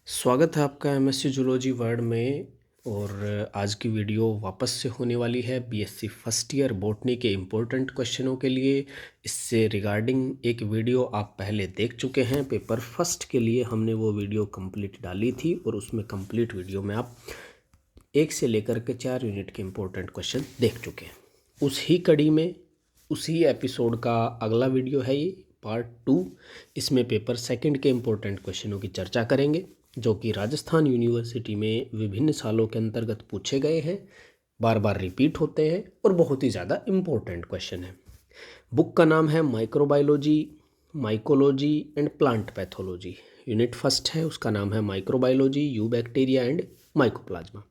स्वागत है आपका एमएससी जूलॉजी वर्ड में। और आज की वीडियो वापस से होने वाली है बीएससी फर्स्ट ईयर बॉटनी के इम्पोर्टेंट क्वेश्चनों के लिए। इससे रिगार्डिंग एक वीडियो आप पहले देख चुके हैं, पेपर फर्स्ट के लिए हमने वो वीडियो कंप्लीट डाली थी और उसमें कंप्लीट वीडियो में आप 1 से लेकर के 4 यूनिट के इम्पोर्टेंट क्वेश्चन देख चुके हैं। उसी कड़ी में उसी एपिसोड का अगला वीडियो है ये पार्ट 2। इसमें पेपर सेकंड के इम्पोर्टेंट क्वेश्चनों की चर्चा करेंगे जो कि राजस्थान यूनिवर्सिटी में विभिन्न सालों के अंतर्गत पूछे गए हैं, बार बार रिपीट होते हैं और बहुत ही ज़्यादा इम्पोर्टेंट क्वेश्चन है। बुक का नाम है microbiology, mycology and plant pathology. Unit first है, उसका नाम है microbiology, you bacteria and mycoplasma.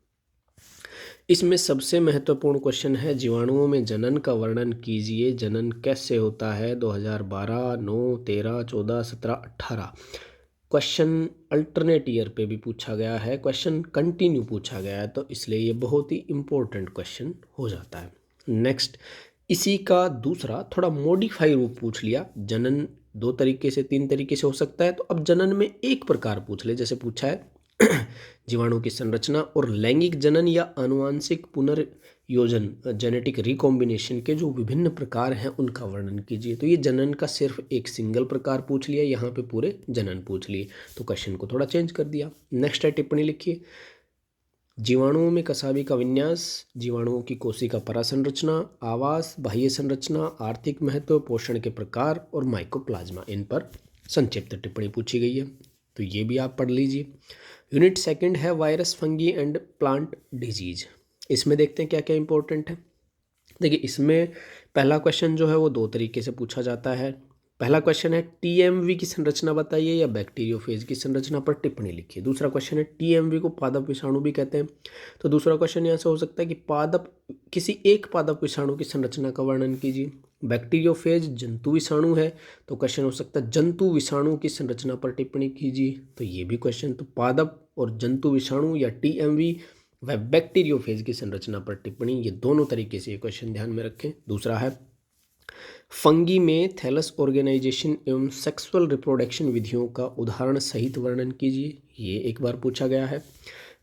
इसमें सबसे महत्वपूर्ण क्वेश्चन है जीवाणुओं में जनन का वर्णन कीजिए। जनन कैसे होता है? 2012, 9, 13, 14, 17, 18 क्वेश्चन अल्टरनेट ईयर पे भी पूछा गया है, क्वेश्चन कंटिन्यू पूछा गया है, तो इसलिए ये बहुत ही इम्पोर्टेंट क्वेश्चन हो जाता है। नेक्स्ट, इसी का दूसरा थोड़ा मॉडिफाई रूप पूछ लिया। जनन 2 तरीके से 3 तरीके से हो सकता है, तो अब जनन में एक प्रकार पूछ ले, जैसे पूछा है जीवाणु की संरचना और लैंगिक जनन या आनुवांशिक पुनर्योजन जेनेटिक रिकॉम्बिनेशन के जो विभिन्न प्रकार हैं उनका वर्णन कीजिए। तो ये जनन का सिर्फ एक सिंगल प्रकार पूछ लिया, यहाँ पे पूरे जनन पूछ लिए, तो क्वेश्चन को थोड़ा चेंज कर दिया। नेक्स्ट है, टिप्पणी लिखिए। जीवाणुओं में कसाबी का विन्यास, जीवाणुओं की कोशिका परासंरचना, आवास, बाह्य संरचना, आर्थिक महत्व, पोषण के प्रकार और माइकोप्लाज्मा, इन पर संक्षिप्त टिप्पणी पूछी गई है, तो ये भी आप पढ़ लीजिए। यूनिट सेकंड है virus, fungi and plant disease. इसमें देखते हैं क्या क्या इंपॉर्टेंट है। देखिए, इसमें पहला क्वेश्चन जो है वो 2 तरीके से पूछा जाता है। पहला क्वेश्चन है टीएमवी की संरचना बताइए या बैक्टीरियोफेज की संरचना पर टिप्पणी लिखिए। दूसरा क्वेश्चन है टीएमवी को पादप विषाणु भी कहते हैं, तो दूसरा क्वेश्चन यहाँ से हो सकता है कि किसी एक पादप विषाणु की संरचना का वर्णन कीजिए। बैक्टीरियोफेज जंतु विषाणु है, तो क्वेश्चन हो सकता है जंतु विषाणु की संरचना पर टिप्पणी कीजिए, तो ये भी क्वेश्चन। तो पादप और जंतु विषाणु या टीएमवी व बैक्टीरियोफेज की संरचना पर टिप्पणी, ये दोनों तरीके से ये क्वेश्चन ध्यान में रखें। दूसरा है फंगी में थैलस ऑर्गेनाइजेशन एवं सेक्सुअल रिप्रोडक्शन विधियों का उदाहरण सहित वर्णन कीजिए, ये एक बार पूछा गया है।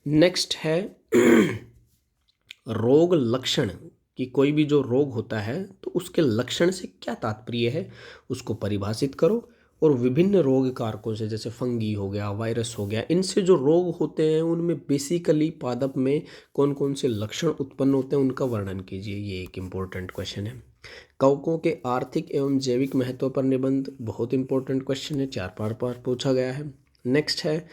नेक्स्ट है रोग लक्षण, कि कोई भी जो रोग होता है तो उसके लक्षण से क्या तात्पर्य है उसको परिभाषित करो, और विभिन्न रोग कारकों से, जैसे फंगी हो गया, वायरस हो गया, इनसे जो रोग होते हैं उनमें बेसिकली पादप में कौन कौन से लक्षण उत्पन्न होते हैं उनका वर्णन कीजिए, ये एक इम्पोर्टेंट क्वेश्चन है। कवकों के आर्थिक एवं जैविक महत्व पर निबंध, बहुत इंपॉर्टेंट क्वेश्चन है, 4 बार पूछा गया है। नेक्स्ट है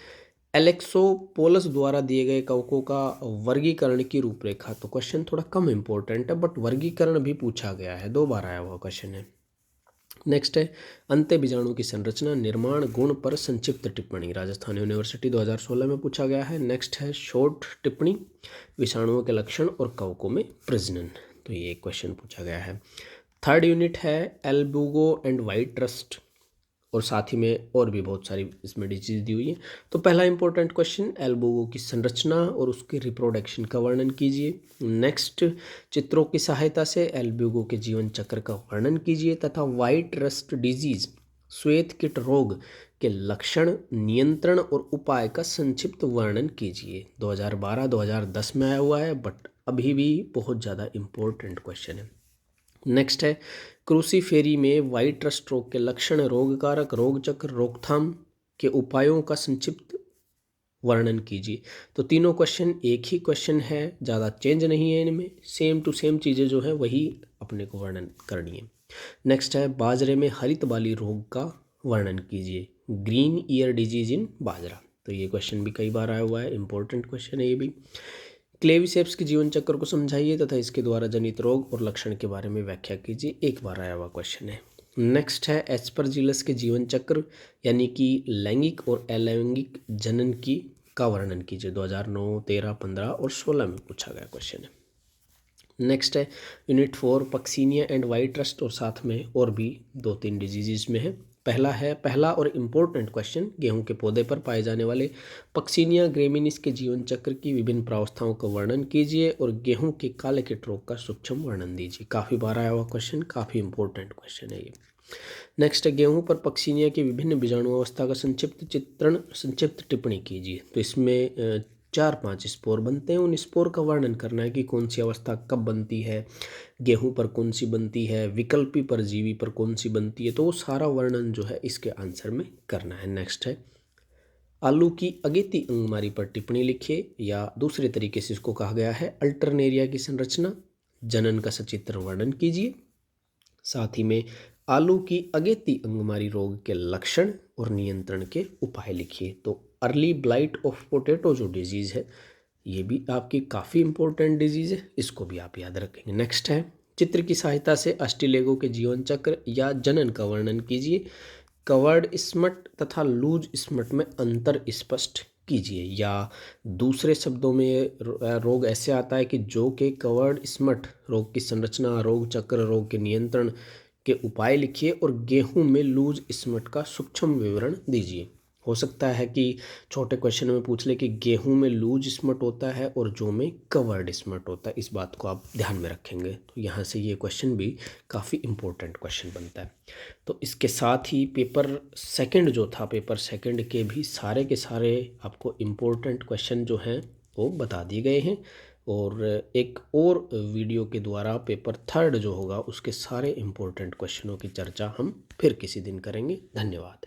एलेक्सोपोलस द्वारा दिए गए कवकों का वर्गीकरण की रूपरेखा, तो क्वेश्चन थोड़ा कम इंपॉर्टेंट है बट वर्गीकरण भी पूछा गया है, 2 बार आया हुआ क्वेश्चन है। नेक्स्ट है अंत्य बीजाणु की संरचना, निर्माण, गुण पर संक्षिप्त टिप्पणी, राजस्थान यूनिवर्सिटी 2016 में पूछा गया है। नेक्स्ट है शॉर्ट टिप्पणी, विषाणुओं के लक्षण और कवकों में प्रजनन, तो ये एक क्वेश्चन पूछा गया है। थर्ड यूनिट है एल्बुगो एंड वाइट रस्ट, और साथ ही में और भी बहुत सारी इसमें डिजीज दी हुई है। तो पहला इंपॉर्टेंट क्वेश्चन, एल्बुगो की संरचना और उसके रिप्रोडक्शन का वर्णन कीजिए। नेक्स्ट, चित्रों की सहायता से एल्बुगो के जीवन चक्र का वर्णन कीजिए तथा वाइट रस्ट डिजीज, श्वेत कीट रोग के लक्षण, नियंत्रण और उपाय का संक्षिप्त वर्णन कीजिए। 2012-2010 में आया हुआ है बट अभी भी बहुत ज़्यादा इम्पोर्टेंट क्वेश्चन है। नेक्स्ट है क्रूसीफेरी में वाइट रस्ट रोग के लक्षण, रोग कारक, रोग चक्र, रोकथाम के उपायों का संक्षिप्त वर्णन कीजिए। तो तीनों क्वेश्चन एक ही क्वेश्चन है, ज़्यादा चेंज नहीं है इनमें, सेम टू सेम चीज़ें जो है वही अपने को वर्णन करनी है। नेक्स्ट है बाजरे में हरित बाली रोग का वर्णन कीजिए, ग्रीन ईयर डिजीज इन बाजरा, तो ये क्वेश्चन भी कई बार आया हुआ है, इंपॉर्टेंट क्वेश्चन है ये भी। क्लेविसेप्स के जीवन चक्र को समझाइए तथा इसके द्वारा जनित रोग और लक्षण के बारे में व्याख्या कीजिए, एक बार आया हुआ क्वेश्चन है। नेक्स्ट है एस्परजिलस के जीवन चक्र यानी कि लैंगिक और अलैंगिक जनन की का वर्णन कीजिए, 2009, 13, 15 और 16 में पूछा गया क्वेश्चन है। नेक्स्ट है unit 4 Puccinia and white rust, और साथ में और भी 2-3 डिजीज में है। पहला और इम्पोर्टेंट क्वेश्चन, गेहूं के पौधे पर पाए जाने वाले पक्सीनिया ग्रेमिनिस के जीवन चक्र की विभिन्न प्रावस्थाओं का वर्णन कीजिए और गेहूं के काले कीट रोग का सूक्ष्म वर्णन दीजिए। काफ़ी बार आया हुआ क्वेश्चन, काफ़ी इंपॉर्टेंट क्वेश्चन है ये। नेक्स्ट है, गेहूं पर पक्सिनिया की विभिन्न बीजाणु अवस्था का संक्षिप्त चित्रण, संक्षिप्त टिप्पणी कीजिए। तो इसमें 4-5 स्पोर बनते हैं। उन स्पोर का वर्णन करना है कि कौन सी अवस्था कब बनती है, गेहूं पर कौन सी बनती है, विकल्पी परजीवी पर कौन सी बनती है। तो वो सारा वर्णन जो है इसके आंसर में करना है। नेक्स्ट है, आलू की अगेती अंगमारी पर टिप्पणी लिखिए, या दूसरे तरीके से इसको कहा गया है अल्टरनेरिया की संरचना, जनन का सचित्र वर्णन कीजिए। साथ ही में आलू की अगेती अंगमारी रोग के लक्षण और नियंत्रण के उपाय लिखिए। तो अर्ली ब्लाइट ऑफ पोटैटो जो डिजीज़ है, ये भी आपकी काफ़ी इंपॉर्टेंट डिजीज़ है, इसको भी आप याद रखेंगे। नेक्स्ट है, चित्र की सहायता से अस्टिलेगो के जीवन चक्र या जनन का वर्णन कीजिए। कवर्ड स्मट तथा लूज स्मट में अंतर स्पष्ट कीजिए, या दूसरे शब्दों में रोग ऐसे आता है कि जो कि कवर्ड स्मट रोग की संरचना, रोग चक्र, रोग के नियंत्रण के उपाय लिखिए, और गेहूं में लूज स्मट का सूक्ष्म विवरण दीजिए। हो सकता है कि छोटे क्वेश्चन में पूछ ले कि गेहूं में लूज स्मट होता है और जौ में कवर्ड स्मट होता है, इस बात को आप ध्यान में रखेंगे। तो यहाँ से ये क्वेश्चन भी काफ़ी इम्पोर्टेंट क्वेश्चन बनता है। तो इसके साथ ही पेपर सेकंड जो था, पेपर सेकंड के भी सारे के सारे आपको इम्पोर्टेंट क्वेश्चन जो हैं वो बता दिए गए हैं, और एक और वीडियो के द्वारा पेपर थर्ड जो होगा उसके सारे इम्पोर्टेंट क्वेश्चनों की चर्चा हम फिर किसी दिन करेंगे। धन्यवाद।